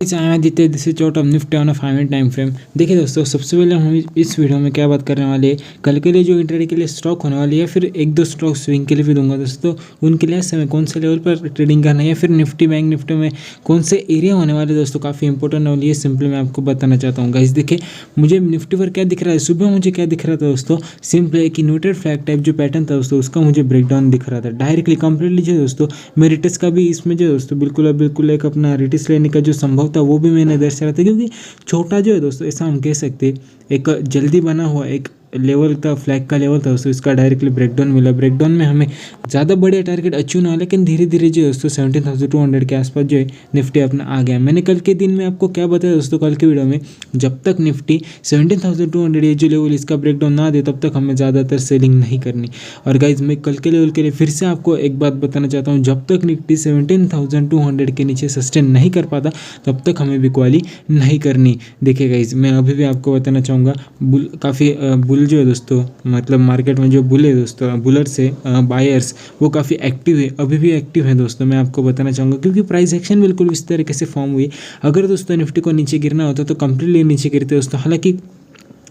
Aditya this is out of Nifty on a 5 minute time frame. देखिए दोस्तों, सबसे पहले हम इस वीडियो में क्या बात करने वाले हैं, कल के लिए जो इंट्राडे के लिए स्टॉक होने वाली है, फिर एक दो स्टॉक स्विंग के लिए भी दूंगा दोस्तों। उनके लिए समय कौन से लेवल पर ट्रेडिंग करना है, या फिर निफ्टी बैंक निफ्टी में कौन से एरिया होने वाले दोस्तों काफ़ी इंपॉर्टेंट वाली है। सिंपली मैं आपको बताना चाहता हूँ गाइस। देखिए मुझे निफ्टी पर क्या दिख रहा है, सुबह मुझे क्या दिख रहा था दोस्तों, सिंपल एक इन्वर्टेड फ्लैग टाइप जो पैटर्न था दोस्तों, उसका मुझे ब्रेकडाउन दिख रहा था डायरेक्टली कंप्लीटली जो दोस्तों। मैं रिटेस का भी इसमें जो दोस्तों बिल्कुल एक अपना रिटेस लेने का जो संभव था वो भी मैंने दर्शा रहा था, क्योंकि छोटा जो है दोस्तों, ऐसा हम कह सकते एक जल्दी बना हुआ एक लेवल था, फ्लैग का लेवल था दोस्तों, इसका डायरेक्टली ब्रेकडाउन मिला। ब्रेकडाउन में हमें ज़्यादा बड़े टारगेट अचीव ना हो, लेकिन धीरे धीरे जो है दोस्तों 17,200 के आसपास जो है निफ्टी अपना आ गया। मैंने कल के दिन में आपको क्या बताया दोस्तों, कल के वीडियो में, जब तक निफ्टी 17,200 ये जो लेवल इसका ब्रेकडाउन ना दे तब तक हमें ज़्यादातर सेलिंग नहीं करनी। और गाइज मैं कल के लेवल के लिए फिर से आपको एक बात बताना चाहता हूँ, जब तक निफ्टी 17,200 के नीचे सस्टेन नहीं कर पाता तब तक हमें बिकवाली नहीं करनी। देखिए गाइज मैं अभी भी आपको बताना चाहूँगा, काफ़ी बुल जो है दोस्तों, मतलब मार्केट में जो बुल है दोस्तों, बुलर्स है, बायर्स, वो काफ़ी एक्टिव है, अभी भी एक्टिव है दोस्तों। मैं आपको बताना चाहूँगा क्योंकि प्राइस एक्शन बिल्कुल इस तरीके से फॉर्म हुई। अगर दोस्तों निफ्टी को नीचे गिरना होता तो कंप्लीटली नीचे गिरते दोस्तों। हालांकि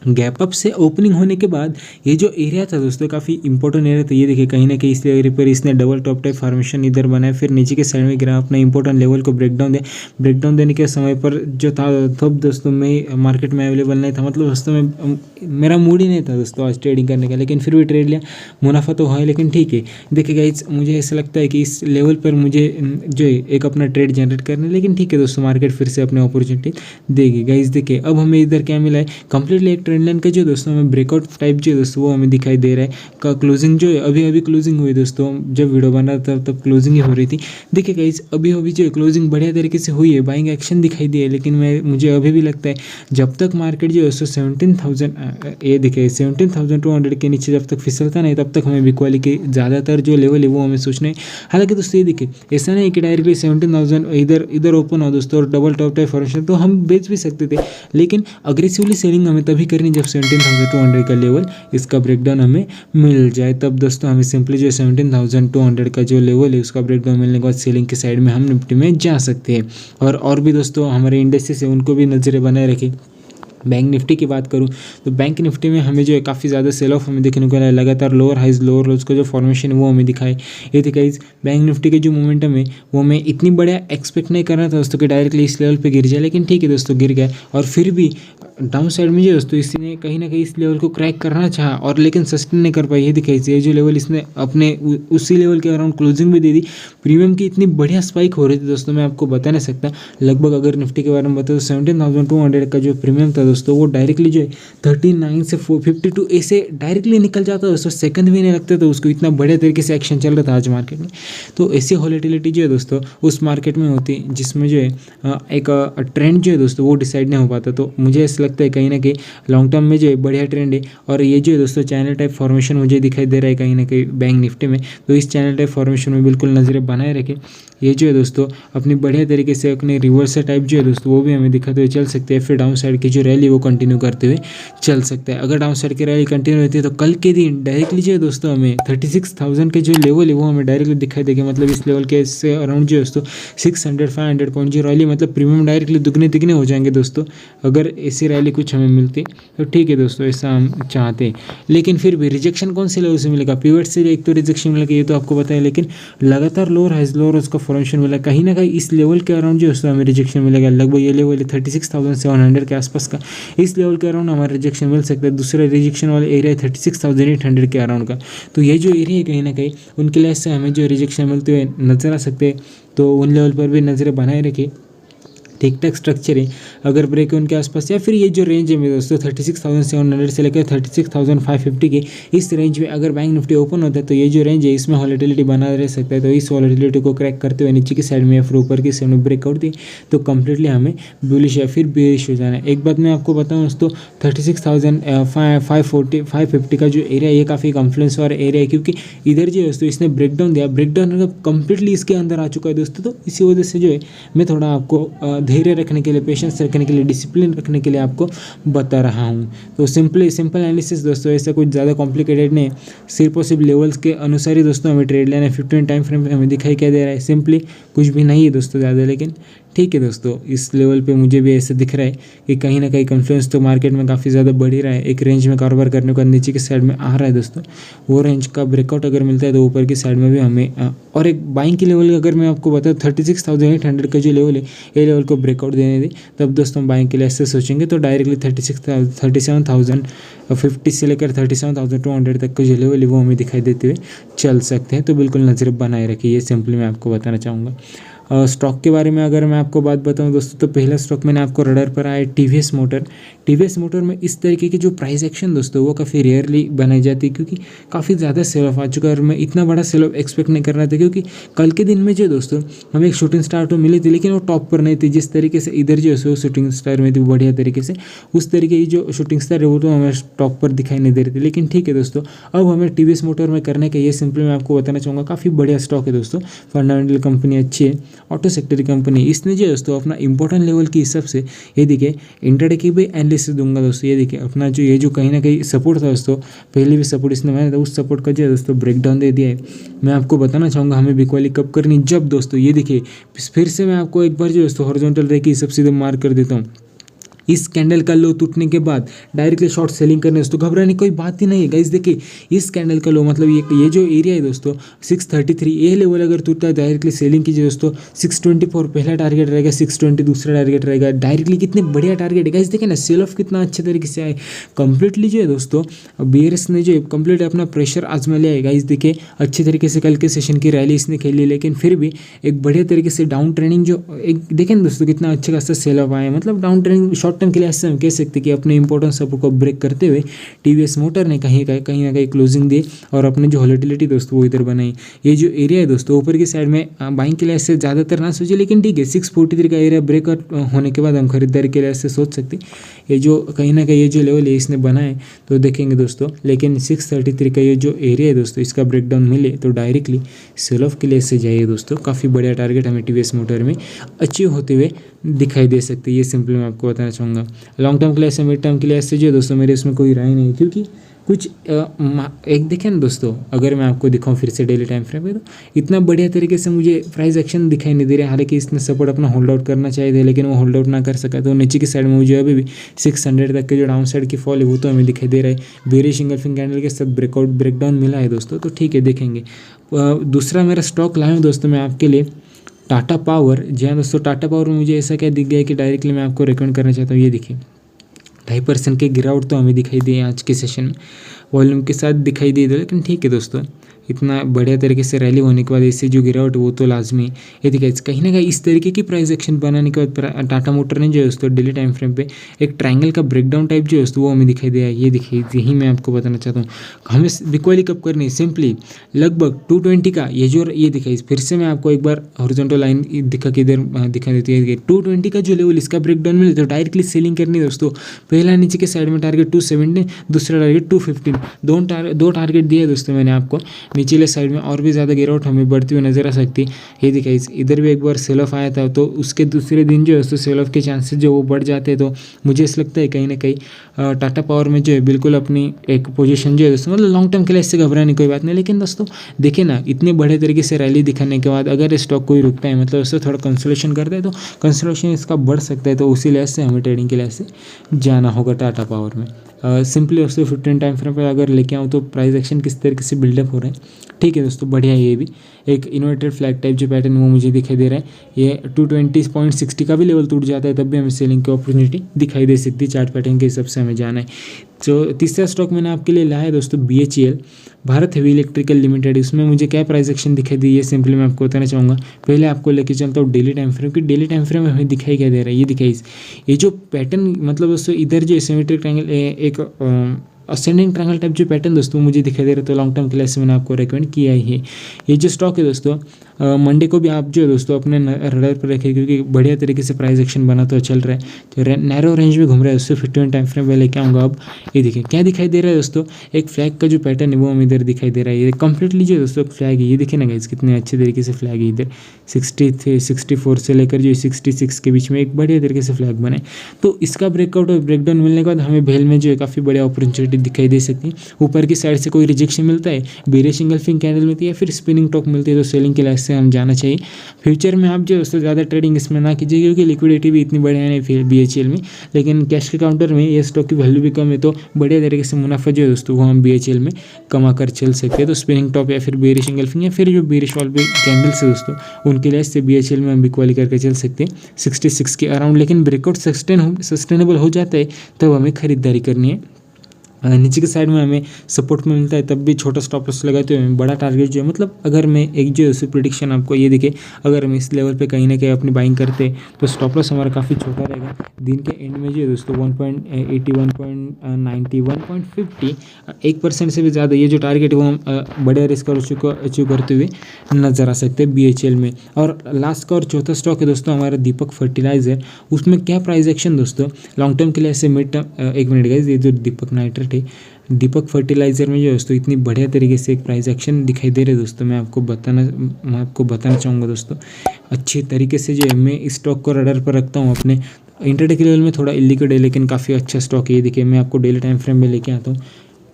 गैप अप से ओपनिंग होने के बाद ये जो एरिया था दोस्तों काफ़ी इंपॉर्टेंट एरिया था। ये देखिए कहीं ना कहीं इस एरिया पर इसने डबल टॉप टाइप फॉर्मेशन इधर बनाया, फिर नीचे के साइड में गिरा, अपना इंपॉर्टेंट लेवल को ब्रेकडाउन दिया। ब्रेकडाउन देने के समय पर जो था तब दोस्तों मैं मार्केट में अवेलेबल नहीं था, मतलब दोस्तों में मेरा मूड ही नहीं था दोस्तों आज ट्रेडिंग करने का, लेकिन फिर भी ट्रेड लिया, मुनाफा तो है लेकिन ठीक है। देखिए गाइस मुझे ऐसा लगता है कि इस लेवल पर मुझे जो है एक अपना ट्रेड जनरेट करना है, लेकिन ठीक है दोस्तों, मार्केट फिर से अपने अपॉर्चुनिटी देगी। गाइस देखिए अब हमें इधर क्या मिला है, कंप्लीटली एक ट्रेंड लाइन का जो दोस्तों हमें ब्रेकआउट टाइप जो दोस्तों वो हमें दिखाई दे रहा है। का क्लोजिंग जो है अभी क्लोजिंग हुई दोस्तों, जब वीडियो बना था तब क्लोजिंग ही हो रही थी। देखिए गाइस अभी जो है क्लोजिंग बढ़िया तरीके से हुई है, बाइंग एक्शन दिखाई दिया है, लेकिन मुझे अभी भी लगता है जब तक मार्केट जो है दोस्तों 17,000 ये देखिए 17,200 के नीचे जब तक फिसलता नहीं तब तक हमें बिकवाली के ज़्यादातर जो लेवल है वो हमें सोचना है। हालांकि दोस्तों ये देखिए ऐसा नहीं कि डायरेक्टली 17,000 इधर ओपन हो दोस्तों और डबल टॉप टाइप फॉर्मेशन तो हम बेच भी सकते थे, लेकिन अग्रेसिवली सेलिंग हमें तभी करनी जब 17,200 का लेवल इसका ब्रेकडाउन हमें मिल जाए। तब दोस्तों हमें सिंपली जो 17,200 का जो लेवल है उसका ब्रेकडाउन मिलने के बाद सेलिंग के साइड में हम निफ्टी में जा सकते हैं। और भी दोस्तों हमारे इंडेक्सेस है उनको भी नज़रें बनाए रखें। बैंक निफ्टी की बात करूं तो बैंक निफ्टी में हमें जो है काफ़ी ज़्यादा सेल ऑफ हमें देखने को मिला है, लगातार लोअर हाइज लोअर लोज का जो फॉर्मेशन है वो हमें दिखाए। ये थी गाइस बैंक निफ्टी के जो मोमेंटम है वो मैं इतनी बढ़िया एक्सपेक्ट नहीं कर रहा था दोस्तों कि डायरेक्टली इस लेवल पे गिर जाए, लेकिन ठीक है दोस्तों गिर गया। और फिर भी डाउन साइड में जो दोस्तों इसने कहीं ना कहीं इस लेवल को क्रैक करना चाहा और लेकिन सस्टेन नहीं कर पाई। ये दिखाई ये जो लेवल इसने अपने उसी लेवल के अराउंड क्लोजिंग भी दे दी। प्रीमियम की इतनी बढ़िया स्पाइक हो रही थी दोस्तों, मैं आपको बता नहीं सकता। लगभग अगर निफ्टी के बारे में बताओ तो 17,200 का जो प्रीमियम था दोस्तों वो डायरेक्टली जो है 39 से 52 ऐसे डायरेक्टली निकल जाता दोस्तों, सेकंड भी नहीं लगता था उसको, इतना बढ़िया तरीके से एक्शन चल रहा था आज मार्केट में। तो ऐसी वोलेटिलिटी जो है दोस्तों उस मार्केट में होती जिसमें जो है एक ट्रेंड जो है दोस्तों वो डिसाइड नहीं हो पाता। तो मुझे ऐसा लगता है कहीं ना कहीं लॉन्ग टर्म में जो है बढ़िया ट्रेंड है। और ये जो है दोस्तों चैनल टाइप फॉर्मेशन मुझे दिखाई दे रहा है कहीं ना कहीं बैंक निफ्टी में, तो इस चैनल टाइप फॉर्मेशन में बिल्कुल नज़रें बनाए रखें। ये जो है दोस्तों अपनी बढ़िया तरीके से अपने रिवर्सल टाइप जो है दोस्तों वो भी हमें दिखाते हुए चल सकते हैं, फिर डाउन साइड की जो रैली वो कंटिन्यू करते हुए चल सकता है। अगर डाउन साइड की रैली कंटिन्यू रहती है तो कल के दिन डायरेक्टली जो है दोस्तों हमें 36,000 के जो लेवल है वो हमें डायरेक्टली दिखाई देगा, मतलब इस लेवल के से अराउंड जो है दोस्तों 600-500 पॉइंट जो रैली, मतलब प्रीमियम डायरेक्टली दुगने हो जाएंगे दोस्तों अगर ऐसी रैली कुछ हमें मिलती तो ठीक है दोस्तों, ऐसा हम चाहते हैं। लेकिन फिर भी रिजेक्शन कौन से लेवल से मिलेगा, पिवट से एक तो रिजेक्शन मिलेगा ये तो आपको पता है, लेकिन लगातार लोअर हाइज लोअर उसका फॉर्मेशन मिला कहीं ना कहीं इस लेवल के अराउंड जो है हमें रिजेक्शन मिलेगा। लगभग ये लेवल 36,700 के आसपास का, इस लेवल के अराउंड हमारा रिजेक्शन मिल सकता है। दूसरा रिजेक्शन वाला एरिया 36,800 के अराउंड का, तो ये जो एरिया है कहीं ना कहीं उनके लिए से हमें जो रिजेक्शन मिलते हुए नजर आ सकते हैं, तो उन लेवल पर भी नज़रें बनाए रखें। ठीक ठाक स्ट्रक्चर है, अगर ब्रेक उनके आसपास या फिर ये जो रेंज है मेरे दोस्तों 36,700 से लेकर 36,550 के इस रेंज में अगर बैंक निफ्टी ओपन होता है तो ये जो रेंज है इसमें वॉलेटिलिटी बना रह सकता है। तो इस वॉलेटिलिटी को क्रैक करते हुए नीचे की साइड में या फिर ऊपर की साइड में ब्रेकआउट दी तो कंप्लीटली हमें बुलिश या फिर बेरिश हो जाना है। एक बात मैं आपको बताऊँ दोस्तों 36,550 का जो एरिया ये काफ़ी कॉन्फ्लुएंस वाला एरिया है, क्योंकि इधर जो है दोस्तों इसने ब्रेकडाउन दिया, ब्रेकडाउन कंप्लीटली इसके अंदर आ चुका है दोस्तों। तो इसी वजह से जो है मैं थोड़ा आपको धैर्य रखने के लिए, पेशेंस रखने के लिए, डिसिप्लिन रखने के लिए आपको बता रहा हूँ। तो सिंपल एनालिसिस दोस्तों, ऐसा कुछ ज़्यादा कॉम्प्लिकेटेड नहीं, सिर्फ और सिर्फ लेवल्स के अनुसार ही दोस्तों हमें ट्रेड लेना है। 15 टाइम फ्रेम हमें दिखाई क्या दे रहा है, सिंपली कुछ भी नहीं है दोस्तों ज़्यादा, लेकिन ठीक है दोस्तों, इस लेवल पे मुझे भी ऐसा दिख रहा है कि कहीं ना कहीं कॉन्फ्लुएंस तो मार्केट में काफ़ी ज़्यादा बढ़ ही रहा है। एक रेंज में कारोबार करने का नीचे की साइड में आ रहा है दोस्तों। वो रेंज का ब्रेकआउट अगर मिलता है तो ऊपर की साइड में भी हमें और एक बाइंग की लेवल अगर मैं आपको बताऊँ 36,800 का जो लेवल है ये लेवल को ब्रेकआउट देने दे, तब दोस्तों बाइंग के लिए ऐसे सोचेंगे तो डायरेक्टली 37,050 से लेकर 37,200 तक का जो लेवल है वो हमें दिखाई देते हुए चल सकते हैं। तो बिल्कुल नज़र बनाए रखिए, ये सिंपली मैं आपको बताना चाहूँगा। स्टॉक के बारे में अगर मैं आपको बात बताऊं दोस्तों, तो पहला स्टॉक मैंने आपको रडार पर आया टीवीएस मोटर। टीवीएस मोटर में इस तरीके की जो प्राइस एक्शन दोस्तों वो काफ़ी रेयरली बनाई जाती है, क्योंकि काफ़ी ज़्यादा सेल ऑफ आ चुका है और मैं इतना बड़ा सेल ऑफ एक्सपेक्ट नहीं कर रहा था, क्योंकि कल के दिन में जो दोस्तों हमें एक शूटिंग स्टार तो मिली थी, लेकिन वो टॉप पर नहीं थी। जिस तरीके से इधर जो है शूटिंग स्टार में थी बढ़िया तरीके से, उस तरीके की जो शूटिंग स्टार है वो तो हमें टॉप पर दिखाई नहीं दे रही थी। लेकिन ठीक है दोस्तों, अब हमें टीवीएस मोटर में करने का ये सिंपली मैं आपको बताना चाहूँगा, काफ़ी बढ़िया स्टॉक है दोस्तों। फंडामेंटल कंपनी अच्छी है, ऑटो सेक्टर कंपनी। इसने जो दोस्तों अपना इंपॉर्टेंट लेवल के हिसाब से ये देखिए इंट्राडे की भी एनालिसिस दूंगा दोस्तों। ये देखिए अपना जो ये जो कहीं ना कहीं सपोर्ट था दोस्तों, पहले भी सपोर्ट इसने माना था, उस सपोर्ट का जो है दोस्तों ब्रेकडाउन दे दिया है। मैं आपको बताना चाहूँगा हमें बिकवाली कब करनी, जब दोस्तों ये देखिए फिर से मैं आपको एक बार जो दोस्तों हॉरिजॉन्टल रे की हिसाब से मार्क कर देता हूँ। इस कैंडल का लो टूटने के बाद डायरेक्टली शॉर्ट सेलिंग करने दोस्तों घबराने की कोई बात ही नहीं है गाइस। देखिए इस कैंडल का लो मतलब ये जो एरिया है दोस्तों 633, ये लेवल अगर टूटता है डायरेक्टली सेलिंग कीजिए दोस्तों। 624 पहला टारगेट रहेगा, 620 दूसरा टारगेट रहेगा। डायरेक्टली कितने बढ़िया टारगेट है गाइस, देखिए ना सेल ऑफ कितना अच्छे तरीके से आए कंप्लीटली जो है दोस्तों। बीआरएस ने जो कंप्लीट अपना प्रेशर आजमा लिया है गाइस। देखिए अच्छे तरीके से कल के सेशन की रैली इसने खेली, लेकिन फिर भी एक बढ़िया तरीके से डाउन ट्रेंडिंग जो एक देखें ना दोस्तों कितना अच्छा खासा सेल ऑफ आया, मतलब डाउन ट्रेंडिंग शॉर्ट टर्म के लिए ऐसे हम कह सकते हैं कि अपने इंपॉर्टेंट सपोर्ट को ब्रेक करते हुए टीवीएस मोटर ने कहीं ना कहीं क्लोजिंग दी और अपने जो वोलेटिलिटी दोस्तों वो इधर बनाई। ये जो एरिया है दोस्तों ऊपर की साइड में बाइंग के लिए ऐसे ज़्यादातर ना सोचे, लेकिन ठीक है 643 का एरिया ब्रेकआउट होने के बाद हम खरीदारी के लिए ऐसे सोच सकते हैं। ये जो कहीं ना कहीं ये जो लेवल है इसने बनाए तो देखेंगे दोस्तों, लेकिन 633 का ये जो एरिया है दोस्तों इसका ब्रेकडाउन मिले तो डायरेक्टली सेल ऑफ के लिए ऐसे जाइए दोस्तों। काफ़ी बढ़िया टारगेट हमें टीवीएस मोटर में अचीव होते हुए दिखाई दे सकती है, ये सिंपली मैं आपको बताना चाहूँगा। लॉन्ग टर्म के लिए ऐसे, मिड टर्म के लिए ऐसे जो दोस्तों मेरे इसमें कोई राय नहीं है, क्योंकि कुछ एक देखें ना दोस्तों, अगर मैं आपको दिखाऊं फिर से डेली टाइम फ्रेम पे तो इतना बढ़िया तरीके से मुझे प्राइस एक्शन दिखाई नहीं दे रहा है। हालांकि इसने सपोर्ट अपना होल्ड आउट करना चाहिए था, लेकिन वो होल्ड आउट ना कर सका, तो नीचे की साइड में मुझे अभी भी 600 तक के जो डाउन साइड की फॉल है वो तो हमें दिखाई दे रहा है। बेरिश इंगल्फिंग कैंडल के साथ ब्रेकडाउन मिला है दोस्तों, तो ठीक है देखेंगे। दूसरा मेरा स्टॉक लाया हूँ दोस्तों मैं आपके लिए टाटा पावर। जी हाँ दोस्तों, टाटा पावर में मुझे ऐसा क्या दिख गया है कि डायरेक्टली मैं आपको रिकमेंड करना चाहता हूँ। ये देखिए 2.5% के गिरावट तो हमें दिखाई दी आज के सेशन में, वॉल्यूम के साथ दिखाई दी, लेकिन ठीक है दोस्तों इतना बढ़िया तरीके से रैली होने के बाद इससे जो गिरावट वो तो लाजमी। ये देखिए कहीं ना कहीं इस तरीके की प्राइस एक्शन बनाने के बाद टाटा मोटर ने जो है दोस्तों डेली टाइम फ्रेम पे एक ट्रायंगल का ब्रेकडाउन टाइप जो है दोस्तों वो हमें दिखाई दिया है। ये देखिए यही मैं आपको बताना चाहता हूँ, हमें बिकवाली कब करनी है, सिंपली लगभग 220 का ये दिखाई। फिर से मैं आपको एक बार हॉरिजॉन्टल लाइन दिखा के इधर दिखा देती है। 220 का जो लेवल इसका ब्रेकडाउन मिले तो डायरेक्टली सेलिंग करनी है दोस्तों। पहला नीचे के साइड में टारगेट 270, दूसरा टारगेट 215, दो टारगेट दिए दोस्तों मैंने आपको। निचले साइड में और भी ज़्यादा गिरावट हमें बढ़ती हुई नजर आ सकती है। ये दिखाई इधर भी एक बार सेल ऑफ आया था, तो उसके दूसरे दिन जो है दोस्तों सेल ऑफ के चांसेस जो वो बढ़ जाते हैं। तो मुझे ऐसा लगता है कहीं ना कहीं टाटा पावर में जो है बिल्कुल अपनी एक पोजीशन जो है दोस्तों, मतलब लॉन्ग टर्म के लिए इससे घबराने कोई बात नहीं। लेकिन दोस्तों देखिए ना इतने बड़े तरीके से रैली दिखाने के बाद अगर स्टॉक कोई रुकता है, मतलब उससे थोड़ा कंसोलेशन करता है, तो कंसोलेशन इसका बढ़ सकता है। तो उसी लिहाज से हमें ट्रेडिंग के लिए से जाना होगा टाटा पावर में। सिंपली उसको 15 टाइम फ्रेम पर अगर लेके आऊँ तो प्राइस एक्शन किस तरीके से बिल्डअप हो रहा है। ठीक है दोस्तों बढ़िया, ये भी एक इन्वर्टेड फ्लैग टाइप जो पैटर्न वो मुझे दिखाई दे रहा है। ये 220.60 का भी लेवल टूट जाता है तब भी हमें सेलिंग की अपॉर्चुनिटी दिखाई दे सकती है। चार्ट पैटर्न के हिसाब से हमें जाना है। तो तीसरा स्टॉक मैंने आपके लिए लाया है दोस्तों BHEL, Bharat heavy electrical limited. इसमें मुझे क्या प्राइस एक्शन दिखाई दी, ये सिंपली मैं आपको बताना चाहूँगा। पहले आपको लेके चलता हूँ डेली टाइम फ्रेम की। डेली टाइम फ्रेम में हमें दिखाई क्या दे रहा है, ये दिखाई ये जो पैटर्न, मतलब दोस्तों इधर जो सिमेट्रिक ट्रायंगल एक असेंडिंग ट्रायंगल टाइप जो पैटर्न दोस्तों मुझे दिखाई दे रहा है। तो लॉन्ग टर्म के लिए मैंने आपको रेकमेंड किया ही है। ये जो स्टॉक है दोस्तों मंडे को भी आप जो है दोस्तों अपने रडार पर रखें, क्योंकि बढ़िया तरीके से प्राइस एक्शन बना तो चल रहा है, तो नैरो रेंज में घूम रहा है। उससे 15 टाइम फ्रेम में लेके आऊँगा। अब ये देखिए क्या दिखाई दे रहा है दोस्तों, एक फ्लैग का जो पैटर्न है वो हमें इधर दिखाई दे रहा है। ये कंप्लीटली जो दोस्तों फ्लैग है, ये देखिए ना गाइस कितने अच्छे तरीके से फ्लैग है। इधर 64 से लेकर जो 66 के बीच में एक बढ़िया तरीके से फ्लैग बने। तो इसका ब्रेकआउट और ब्रेकडाउन मिलने के बाद हमें भेल में जो है काफ़ी बढ़िया अपॉर्चुनिटी दिखाई दे सकती है। ऊपर की साइड से कोई रिजेक्शन मिलता है, बेरिश इंगल्फिंग कैंडल मिलती है या फिर स्पिनिंग टॉप मिलती है, तो सेलिंग के लिए से हम जाना चाहिए। फ्यूचर में आप जो है दोस्तों ज़्यादा ट्रेडिंग इसमें ना कीजिए, क्योंकि लिक्विडिटी भी इतनी बढ़िया नहीं फिर BHEL में, लेकिन कैश के काउंटर में ये स्टॉक की वैल्यू भी कम है, तो बढ़िया तरीके से मुनाफा जो है दोस्तों वो हम BHEL में कमा कर चल सकते हैं। तो स्पिनिंग टॉप या फिर बेरिश इंगल्फिंग या फिर जो बेरिश वॉल कैंडल्स है दोस्तों, उनके लिए से BHEL में हम बिकवाली करके चल सकते हैं 66 के अराउंड। लेकिन ब्रेकआउट सस्टेनेबल हो जाता है तब हमें खरीदारी करनी है। नीचे के साइड में हमें सपोर्ट में मिलता है तब भी छोटा स्टॉप लॉस लगाते हुए बड़ा टारगेट जो है, मतलब अगर मैं एक जो है प्रिडिक्शन आपको ये दिखे, अगर हम इस लेवल पे कहीं ना कहीं अपनी बाइंग करते तो स्टॉप लॉस हमारा काफ़ी छोटा रहेगा। दिन के एंड में जो है दोस्तों 1.80 1.90 1.50 1% से भी ज़्यादा ये जो टारगेट है वो हम बड़े रिस्क और अचीव करते हुए नजर आ सकते हैं BHEL में। और लास्ट का और चौथा स्टॉक है दोस्तों हमारा दीपक फर्टिलाइजर। उसमें क्या प्राइस एक्शन दोस्तों लॉन्ग टर्म के लिए ऐसे मिड टर्म, एक मिनट गाइस, ये जो दीपक नाइट्रेट है, दीपक फर्टिलाइजर में जो दोस्तों इतनी बढ़िया तरीके से एक प्राइस एक्शन दिखाई दे रहे हैं दोस्तों। मैं आपको बताना चाहूँगा दोस्तों, अच्छी तरीके से जो है मैं इस स्टॉक को रडार पर रखता हूँ अपने। इंटरडे के लेवल में थोड़ा इलिक्विड है लेकिन काफ़ी अच्छा स्टॉक है। ये देखिए मैं आपको डेली टाइम फ्रेम में लेके आता हूँ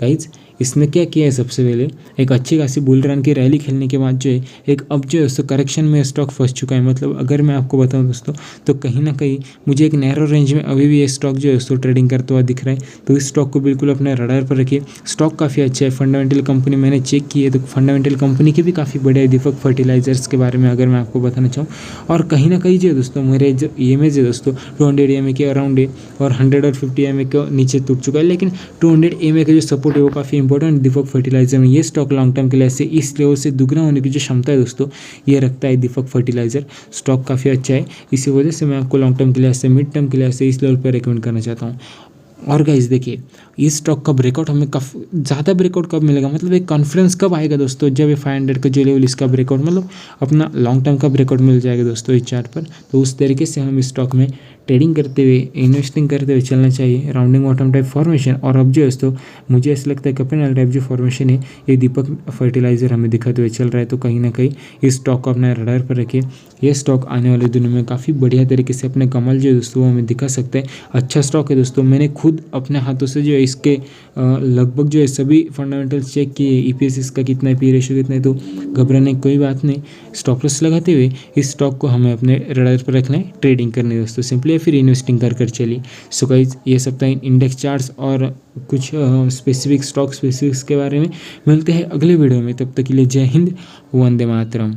गाइज। इसने क्या किया है, सबसे पहले एक अच्छी खासी बुल रन की रैली खेलने के बाद जो है एक अब जो है दोस्तों करेक्शन में स्टॉक फंस चुका है। मतलब अगर मैं आपको बताऊं दोस्तों तो कहीं ना कहीं मुझे एक नैरो रेंज में अभी भी ये स्टॉक जो है दोस्तों ट्रेडिंग करता हुआ दिख रहा है। तो इस स्टॉक को बिल्कुल अपने रडार पर रखिए। स्टॉक काफ़ी अच्छा है, फंडामेंटल कंपनी मैंने चेक की है तो फंडामेंटल कंपनी की भी काफ़ी बढ़िया है दीपक फर्टिलाइजर्स के बारे में अगर मैं आपको बताना चाहूँ। और कहीं ना कहीं जो है दोस्तों मेरे जो EMA है दोस्तों 200 EMA के अराउंड है और 100 और 50 EMA के नीचे टूट चुका है, लेकिन 200 EMA का जो सपोर्ट है वो काफ़ी इंपॉर्टेंट दीपक फर्टिलाइजर में। ये स्टॉक लॉन्ग टर्म के लिए से इस लेवल से दुगना होने की जो क्षमता है दोस्तों ये रखता है दीपक फर्टिलाइजर। स्टॉक काफ़ी अच्छा है, इसी वजह से मैं आपको लॉन्ग टर्म के लिए से मिड टर्म के लिए से इस लेवल पर रिकमेंड करना चाहता हूँ। और गाइस देखिए इस स्टॉक का ब्रेकआउट हमें काफ़ी ज़्यादा ब्रेकआउट कब मिलेगा, मतलब एक कॉन्फिडेंस कब आएगा दोस्तों, जब ये 500 का जो लेवल इसका ब्रेकआउट मतलब अपना लॉन्ग टर्म का ब्रेकआउट मिल जाएगा दोस्तों इस चार्ट पर। तो उस तरीके से हम इस स्टॉक में ट्रेडिंग करते हुए इन्वेस्टिंग करते हुए चलना चाहिए। राउंडिंग बॉटम टाइप फॉर्मेशन और अब जो है दोस्तों मुझे ऐसा लगता है कैपिटल टाइप जो फॉर्मेशन है ये दीपक फर्टिलाइजर हमें दिखाते हुए चल रहा है। तो कहीं ना कहीं इस स्टॉक को अपने रडार पर रखिए। ये स्टॉक आने वाले दिनों में काफ़ी बढ़िया तरीके से अपने कमाल जो है दोस्तों हमें दिखा सकता है। अच्छा स्टॉक है दोस्तों, मैंने खुद अपने हाथों से जो है इसके लगभग जो है सभी फंडामेंटल्स चेक किए। EPS इसका कितना है, P रेशियो कितना है, तो घबराने की कोई बात नहीं। स्टॉप लॉस लगाते हुए इस स्टॉक को हमें अपने रडार पर रखना है, ट्रेडिंग करनी है दोस्तों सिंपली, या फिर इन्वेस्टिंग कर चलिए। सो गाइस ये सब था इंडेक्स चार्ट्स और कुछ स्पेसिफिक स्टॉक स्पेसिफिक्स के बारे में। मिलते हैं अगले वीडियो में, तब तक के लिए जय हिंद, वंदे मातरम।